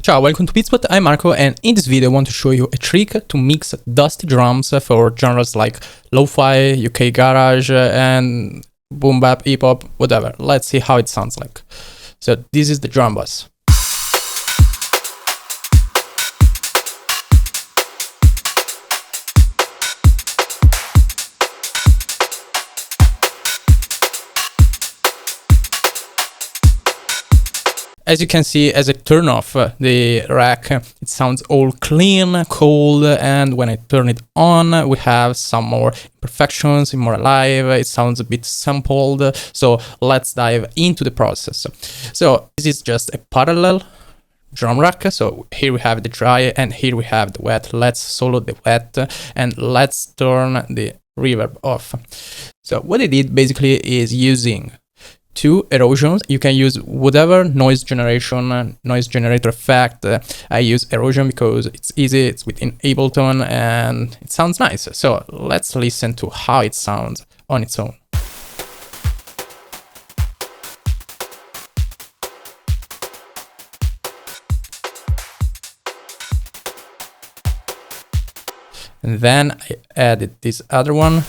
Ciao, welcome to Beatspot, I'm Marco, and in this video I want to show you a trick to mix dusty drums for genres like lo-fi, UK garage, and boom bap, hip hop, whatever. Let's see how it sounds like. So this is the drum bass. As you can see, as I turn off the rack, it sounds all clean, cold, and when I turn it on, we have some more imperfections, more alive, it sounds a bit sampled, so let's dive into the process. So this is just a parallel drum rack, so here we have the dry and here we have the wet. Let's solo the wet and let's turn the reverb off. So what I did basically is using two erosions. You can use whatever noise generator effect. I use erosion because it's easy, it's within Ableton, and it sounds nice. So let's listen to how it sounds on its own. And then I added this other one.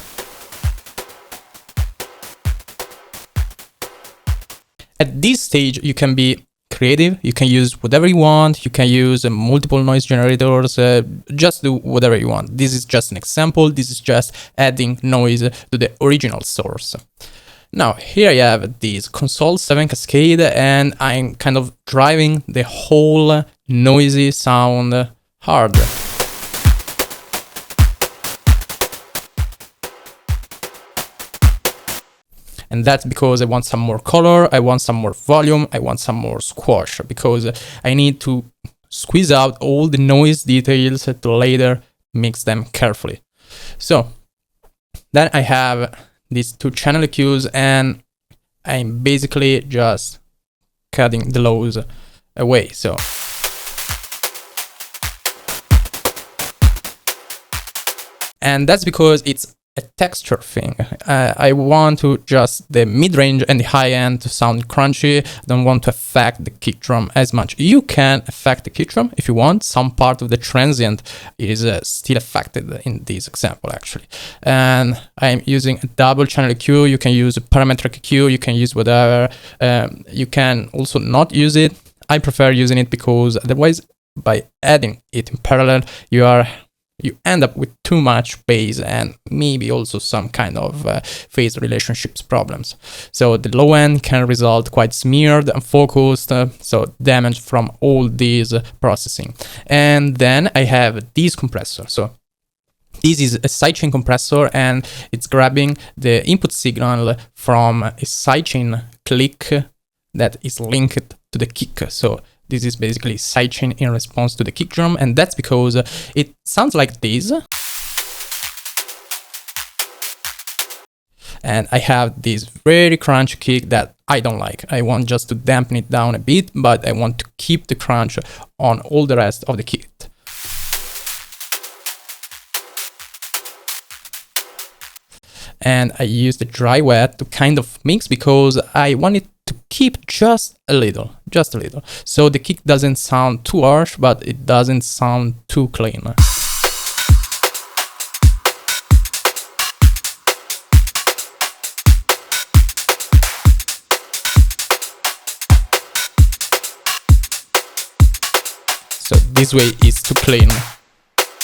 At this stage, you can be creative, you can use whatever you want, you can use multiple noise generators, just do whatever you want. This is just an example, this is just adding noise to the original source. Now, here I have this Console 7 Cascade, and I'm kind of driving the whole noisy sound hard. And that's because I want some more color, I want some more volume, I want some more squash, because I need to squeeze out all the noise details to later mix them carefully. So then I have these two channel EQs, and I'm basically just cutting the lows away. So and that's because it's a texture thing. I want to just the mid-range and the high-end to sound crunchy. I don't want to affect the kick drum as much. You can affect the kick drum if you want. Some part of the transient is still affected in this example, actually. And I'm using a double channel EQ. You can use a parametric EQ. You can use whatever. You can also not use it. I prefer using it because otherwise, by adding it in parallel, you end up with too much bass and maybe also some kind of phase relationships problems. So the low end can result quite smeared and focused, so damage from all these processing. And then I have this compressor. So this is a sidechain compressor, and it's grabbing the input signal from a sidechain click that is linked to the kick. So this is basically sidechain in response to the kick drum, and that's because it sounds like this. And I have this very crunchy kick that I don't like. I want just to dampen it down a bit, but I want to keep the crunch on all the rest of the kit. And I use the dry wet to kind of mix because I want it to keep just a little, so the kick doesn't sound too harsh, but it doesn't sound too clean. So this way is too clean.